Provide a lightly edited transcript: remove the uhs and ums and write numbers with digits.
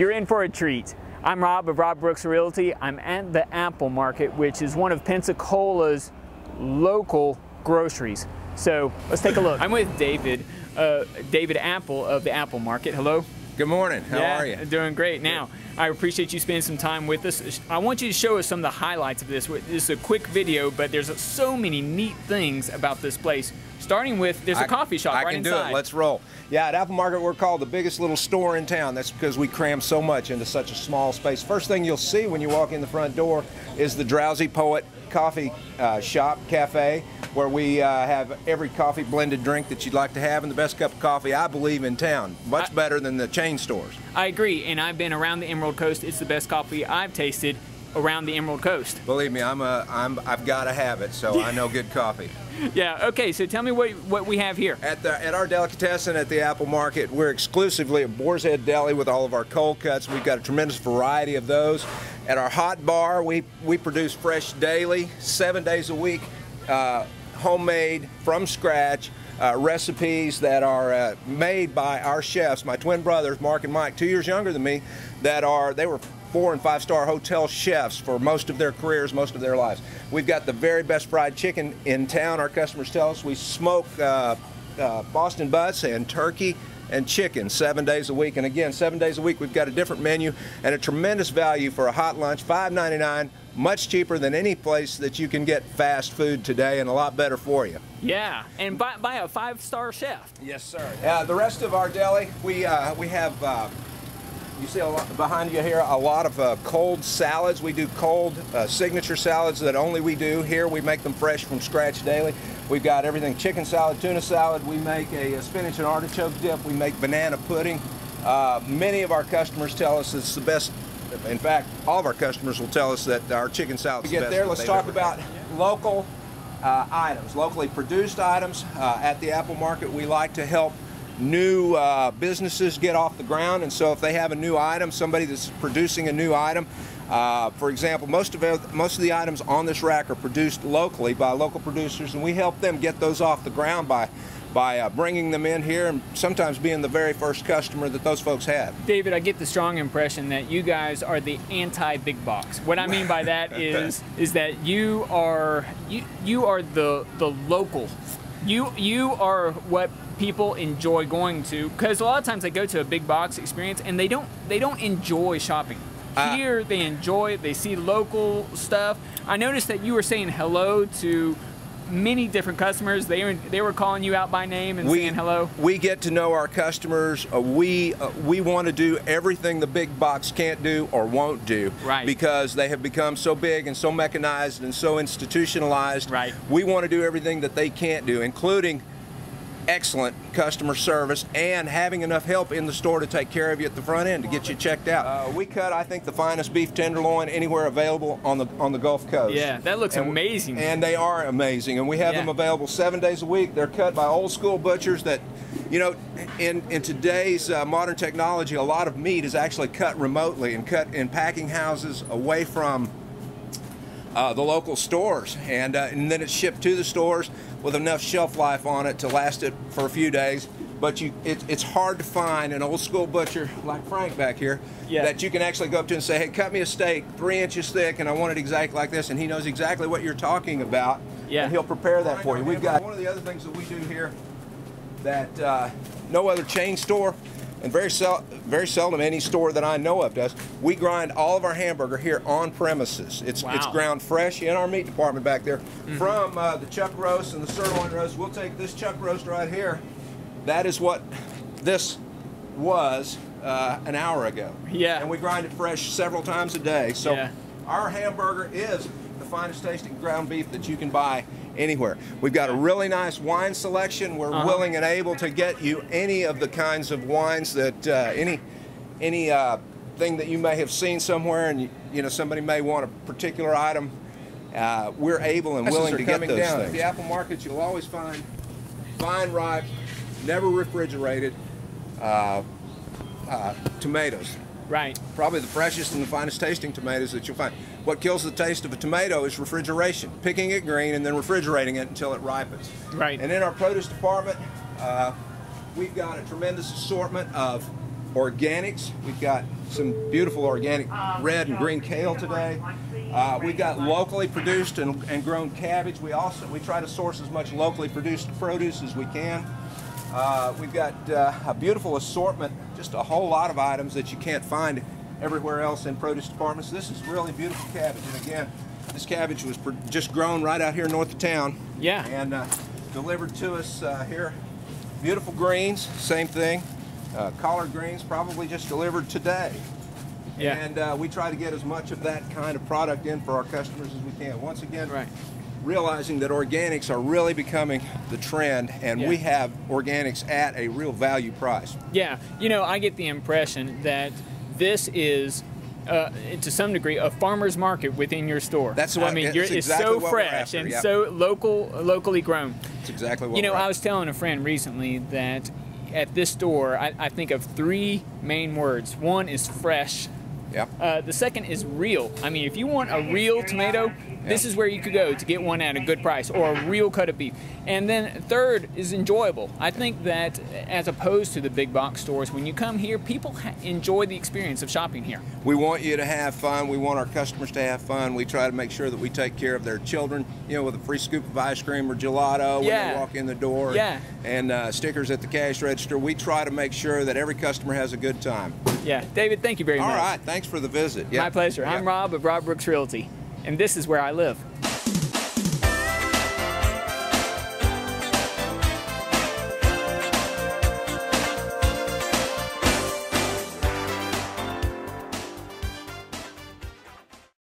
You're in for a treat. I'm Rob of Rob Brooks Realty. I'm at the Apple Market, which is one of Pensacola's local groceries. So let's take a look. I'm with David Apple of the Apple Market. Hello. Good morning. How are you? Doing great. Now, I appreciate you spending some time with us. I want you to show us some of the highlights of this. This is a quick video, but there's so many neat things about this place. Starting with, there's a coffee shop right inside. I can do it. Let's roll. Yeah, at Apple Market, we're called the biggest little store in town. That's because we cram so much into such a small space. First thing you'll see when you walk in the front door is the Drowsy Poet coffee shop, cafe, where we have every coffee blended drink that you'd like to have, and the best cup of coffee, I believe, in town. Much better than the chain stores. I agree, and I've been around the Emerald Coast. It's the best coffee I've tasted around the Emerald Coast. Believe me, I've got to have it, so I know good coffee. Yeah, okay, so tell me what we have here. At our delicatessen at the Apple Market, we're exclusively a Boar's Head Deli with all of our cold cuts. We've got a tremendous variety of those. At our hot bar, we produce fresh daily, 7 days a week, homemade, from scratch, recipes that are made by our chefs, my twin brothers, Mark and Mike, 2 years younger than me, they were 4- and 5-star hotel chefs for most of their careers, most of their lives. We've got the very best fried chicken in town. Our customers tell us we smoke Boston butts and turkey and chicken 7 days a week. And again, 7 days a week, we've got a different menu and a tremendous value for a hot lunch, $5.99, much cheaper than any place that you can get fast food today, and a lot better for you. Yeah, and by a 5-star chef. Yes, sir. The rest of our deli, we have, you see behind you here a lot of cold salads. We do cold signature salads that only we do here. We make them fresh from scratch daily. We've got everything: chicken salad, tuna salad. We make a spinach and artichoke dip. We make banana pudding. Many of our customers tell us it's the best. In fact, all of our customers will tell us that our chicken salad is the best. To get there, let's talk about local items, locally produced items. At the Apple Market, we like to help new businesses get off the ground, and so if they have a new item, somebody that's producing a new item, for example, most of the items on this rack are produced locally by local producers, and we help them get those off the ground by bringing them in here and sometimes being the very first customer that those folks have. David, I get the strong impression that you guys are the anti-big box. What I mean by that is that you are the local. You are what people enjoy going to, because a lot of times they go to a big box experience and they don't enjoy shopping. Here they enjoy it. They see local stuff. I noticed that you were saying hello to many different customers. They were calling you out by name and saying hello. We get to know our customers. We want to do everything the big box can't do or won't do, right, because they have become so big and so mechanized and so institutionalized. Right. We want to do everything that they can't do, including excellent customer service and having enough help in the store to take care of you at the front end to get you checked out. We cut, I think, the finest beef tenderloin anywhere available on the Gulf Coast. Yeah, that looks amazing. And they are amazing, and we have them available 7 days a week. They're cut by old school butchers that, you know, in today's modern technology, a lot of meat is actually cut remotely and cut in packing houses away from the local stores, and then it's shipped to the stores with enough shelf life on it to last it for a few days. But it's hard to find an old school butcher like Frank back here that you can actually go up to and say, hey, cut me a steak 3 inches thick and I want it exactly like this, and he knows exactly what you're talking about, and he'll prepare that for you. We've got one of the other things that we do here that no other chain store and very seldom any store that I know of does. We grind all of our hamburger here on premises. It's ground fresh in our meat department back there. From the chuck roast and the sirloin roast. We'll take this chuck roast right here. That is what this was an hour ago. Yeah. And we grind it fresh several times a day. So our hamburger is the finest tasting ground beef that you can buy anywhere. We've got a really nice wine selection. We're willing and able to get you any of the kinds of wines that any thing that you may have seen somewhere, and you know somebody may want a particular item. We're able and willing to get those things. At the Apple Market, you'll always find fine, ripe, never refrigerated tomatoes. Right. Probably the freshest and the finest tasting tomatoes that you'll find. What kills the taste of a tomato is refrigeration, picking it green and then refrigerating it until it ripens. Right. And in our produce department, we've got a tremendous assortment of organics. We've got some beautiful organic red and green kale today. We've got locally produced and grown cabbage. We try to source as much locally produced produce as we can. We've got a beautiful assortment, just a whole lot of items that you can't find everywhere else in produce departments. This is really beautiful cabbage, and again, this cabbage was just grown right out here north of town. Yeah. And delivered to us here. Beautiful greens, same thing. Collard greens, probably just delivered today. Yeah. And we try to get as much of that kind of product in for our customers as we can. Once again, right, realizing that organics are really becoming the trend, and we have organics at a real value price. Yeah, you know, I get the impression that this is, to some degree, a farmer's market within your store. That's what I mean. it's It's exactly so what fresh we're after, and yeah. so locally grown. That's exactly what You know, we're I after. was telling a friend recently that at this store, I think of 3 main words. One is fresh. Yep. The second is real. I mean, if you want a real tomato, this is where you could go to get one at a good price, or a real cut of beef. And then third is enjoyable. I think that as opposed to the big box stores, when you come here, people enjoy the experience of shopping here. We want you to have fun. We want our customers to have fun. We try to make sure that we take care of their children, you know, with a free scoop of ice cream or gelato when they walk in the door. Yeah. And stickers at the cash register. We try to make sure that every customer has a good time. Yeah. David, thank you very much. All right. Thanks for the visit. My pleasure. I'm Rob of Rob Brooks Realty, and this is where I live.